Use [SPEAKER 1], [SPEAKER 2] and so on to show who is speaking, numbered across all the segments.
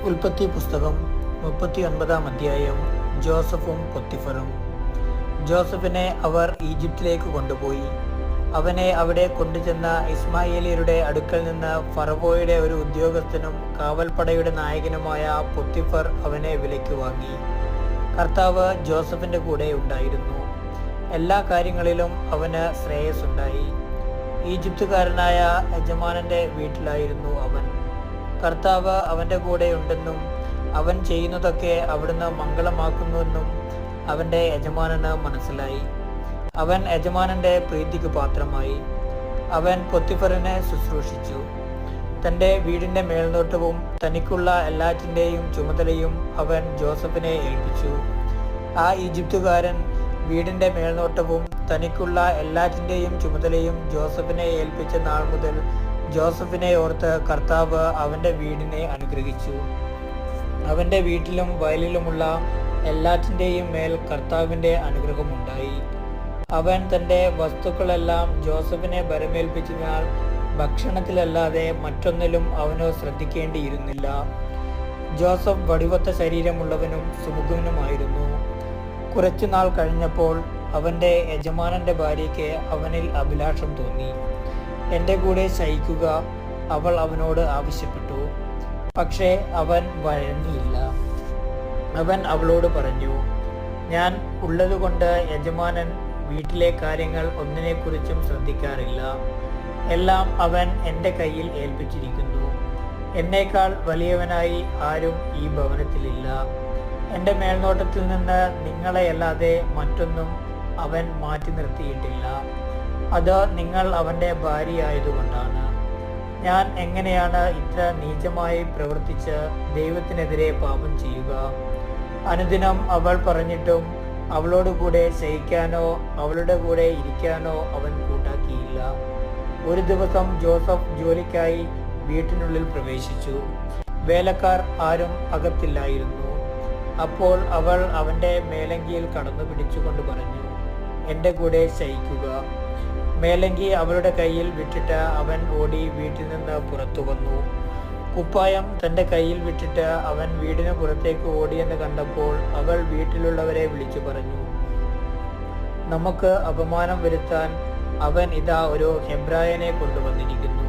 [SPEAKER 1] ഉൽപ്പത്തി പുസ്തകം 39 അധ്യായം. ജോസഫും പൊത്തിഫറും. ജോസഫിനെ അവർ ഈജിപ്തിലേക്ക് കൊണ്ടുപോയി. അവനെ അവിടെ കൊണ്ടുചെന്ന ഇസ്മായേലിയരുടെ അടുക്കൽ നിന്ന് ഫറവോയുടെ ഒരു ഉദ്യോഗസ്ഥനും കാവൽപ്പടയുടെ നായകനുമായ പൊത്തിഫർ അവനെ വിലയ്ക്ക് വാങ്ങി. കർത്താവ് ജോസഫിൻ്റെ കൂടെ ഉണ്ടായിരുന്നു. എല്ലാ കാര്യങ്ങളിലും അവന് ശ്രേയസ്സുണ്ടായി. ഈജിപ്തുകാരനായ യജമാനൻ്റെ വീട്ടിലായിരുന്നു അവൻ. കർത്താവ് അവൻ്റെ കൂടെ ഉണ്ടെന്നും അവൻ ചെയ്യുന്നതൊക്കെ അവിടുന്ന് മംഗളമാക്കുന്നുവെന്നും അവൻ്റെ യജമാനന് മനസ്സിലായി. അവൻ യജമാനൻ്റെ പ്രീതിക്ക് പാത്രമായി. അവൻ പൊത്തിഫറിനെ ശുശ്രൂഷിച്ചു. തൻ്റെ വീടിൻ്റെ മേൽനോട്ടവും തനിക്കുള്ള എല്ലാറ്റിൻ്റെയും ചുമതലയും അവൻ ജോസഫിനെ ഏൽപ്പിച്ചു. ആ ഈജിപ്തുകാരൻ വീടിൻ്റെ മേൽനോട്ടവും തനിക്കുള്ള എല്ലാറ്റിൻ്റെയും ചുമതലയും ജോസഫിനെ ഏൽപ്പിച്ച നാൾ മുതൽ ജോസഫിനെ ഓർത്ത് കർത്താവ് അവൻ്റെ വീടിനെ അനുഗ്രഹിച്ചു. അവൻ്റെ വീട്ടിലും വയലിലുമുള്ള എല്ലാറ്റിൻ്റെയും മേൽ കർത്താവിൻ്റെ അനുഗ്രഹമുണ്ടായി. അവൻ തൻ്റെ വസ്തുക്കളെല്ലാം ജോസഫിനെ ഭരമേൽപ്പിച്ചതിനാൽ ഭക്ഷണത്തിലല്ലാതെ മറ്റൊന്നിലും അവനോ ശ്രദ്ധിക്കേണ്ടിയിരുന്നില്ല. ജോസഫ് വടിവത്ത ശരീരമുള്ളവനും സുമുഖനുമായിരുന്നു. കുറച്ചുനാൾ കഴിഞ്ഞപ്പോൾ അവൻ്റെ യജമാനൻ്റെ ഭാര്യയ്ക്ക് അവനിൽ അഭിലാഷം തോന്നി. എൻ്റെ കൂടെ ശയിക്കുക അവൾ അവനോട് ആവശ്യപ്പെട്ടു. പക്ഷേ അവൻ വഴങ്ങിയില്ല. അവൻ അവളോട് പറഞ്ഞു, ഞാൻ ഉള്ളതുകൊണ്ട് യജമാനൻ വീട്ടിലെ കാര്യങ്ങൾ ഒന്നിനെക്കുറിച്ചും ശ്രദ്ധിക്കാറില്ല. എല്ലാം അവൻ എൻ്റെ കയ്യിൽ ഏൽപ്പിച്ചിരിക്കുന്നു. എന്നേക്കാൾ വലിയവനായി ആരും ഈ ഭവനത്തിലില്ല. എൻ്റെ മേൽനോട്ടത്തിൽ നിന്ന് നിങ്ങളെയല്ലാതെ മറ്റൊന്നും അവൻ മാറ്റി നിർത്തിയിട്ടില്ല. അത് നിങ്ങൾ അവൻ്റെ ഭാര്യയായതുകൊണ്ടാണ്. ഞാൻ എങ്ങനെയാണ് ഇത്ര നീചമായി പ്രവർത്തിച്ച് ദൈവത്തിനെതിരെ പാപം ചെയ്യുക? അനുദിനം അവൾ പറഞ്ഞിട്ടും അവളോട് കൂടെ ശയിക്കാനോ അവളുടെ കൂടെ ഇരിക്കാനോ അവൻ കൂട്ടാക്കിയില്ല. ഒരു ദിവസം ജോസഫ് ജോലിക്കായി വീട്ടിനുള്ളിൽ പ്രവേശിച്ചു. വേലക്കാർ ആരും അകത്തില്ലായിരുന്നു. അപ്പോൾ അവൾ അവൻ്റെ മേലങ്കിയിൽ കടന്നു പിടിച്ചുകൊണ്ട് പറഞ്ഞു, എൻ്റെ കൂടെ ശയിക്കുക. മേലങ്കി അവളുടെ കയ്യിൽ വിട്ടിട്ട് അവൻ ഓടി വീട്ടിൽ നിന്ന് പുറത്തു വന്നു. കുപ്പായം തൻ്റെ കയ്യിൽ വിട്ടിട്ട് അവൻ വീടിന് പുറത്തേക്ക് ഓടിയെന്ന് കണ്ടപ്പോൾ അവൾ വീട്ടിലുള്ളവരെ വിളിച്ചു പറഞ്ഞു, നമുക്ക് അപമാനം വരുത്താൻ അവൻ ഇതാ ഒരു ഹെബ്രായനെ കൊണ്ടുവന്നിരിക്കുന്നു.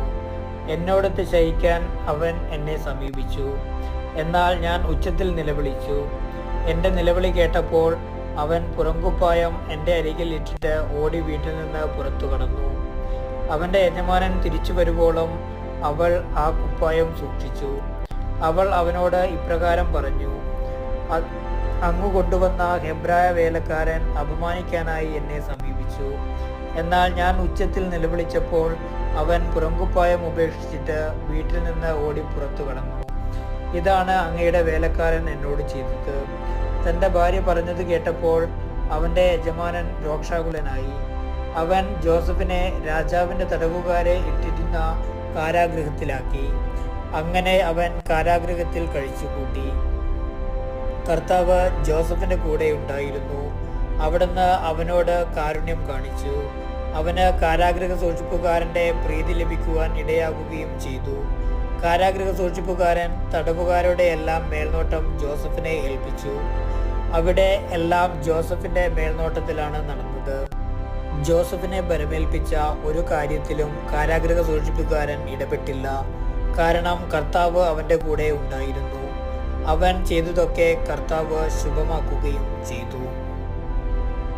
[SPEAKER 1] എന്നോടൊത്ത് ശയിക്കാൻ അവൻ എന്നെ സമീപിച്ചു. എന്നാൽ ഞാൻ ഉച്ചത്തിൽ നിലവിളിച്ചു. എൻ്റെ നിലവിളി കേട്ടപ്പോൾ അവൻ പുറംകുപ്പായം എൻ്റെ അരികിൽ ഇട്ടിട്ട് ഓടി വീട്ടിൽ നിന്ന് പുറത്തു കടന്നു. അവൻ്റെ യജമാനൻ തിരിച്ചു വരുവോളം അവൾ ആ കുപ്പായം സൂക്ഷിച്ചു. അവൾ അവനോട് ഇപ്രകാരം പറഞ്ഞു, അങ്ങു കൊണ്ടുവന്ന ഹെബ്രായ വേലക്കാരൻ അപമാനിക്കാനായി എന്നെ സമീപിച്ചു. എന്നാൽ ഞാൻ ഉച്ചത്തിൽ നിലവിളിച്ചപ്പോൾ അവൻ പുറംകുപ്പായം ഉപേക്ഷിച്ചിട്ട് വീട്ടിൽ നിന്ന് ഓടി പുറത്തു കടന്നു. ഇതാണ് അങ്ങയുടെ വേലക്കാരൻ എന്നോട് ചെയ്തത്. തൻ്റെ ഭാര്യ പറഞ്ഞത് കേട്ടപ്പോൾ അവൻ്റെ യജമാനൻ രോക്ഷാകുലനായി. അവൻ ജോസഫിനെ രാജാവിൻ്റെ തടവുകാരെ ഇട്ടിരുന്ന കാരാഗൃഹത്തിലാക്കി. അങ്ങനെ അവൻ കാരാഗൃഹത്തിൽ കഴിച്ചുകൂട്ടി. കർത്താവ് ജോസഫിൻ്റെ കൂടെ ഉണ്ടായിരുന്നു. അവിടുന്ന് അവനോട് കാരുണ്യം കാണിച്ചു. അവന് കാരാഗൃഹ സൂക്ഷിപ്പുകാരൻ്റെ പ്രീതി ലഭിക്കുവാൻ ഇടയാകുകയും ചെയ്തു. കാരാഗൃഹ സൂക്ഷിപ്പുകാരൻ തടവുകാരുടെ എല്ലാം മേൽനോട്ടം ജോസഫിനെ ഏൽപ്പിച്ചു. അവിടെ എല്ലാം ജോസഫിൻ്റെ മേൽനോട്ടത്തിലാണ് നടന്നത്. ജോസഫിനെ ഭരമേൽപ്പിച്ച ഒരു കാര്യത്തിലും കാരാഗൃഹ സൂക്ഷിപ്പുകാരൻ ഇടപെട്ടില്ല. കാരണം കർത്താവ് അവൻ്റെ കൂടെ ഉണ്ടായിരുന്നു. അവൻ ചെയ്തതൊക്കെ കർത്താവ് ശുഭമാക്കുകയും ചെയ്തു.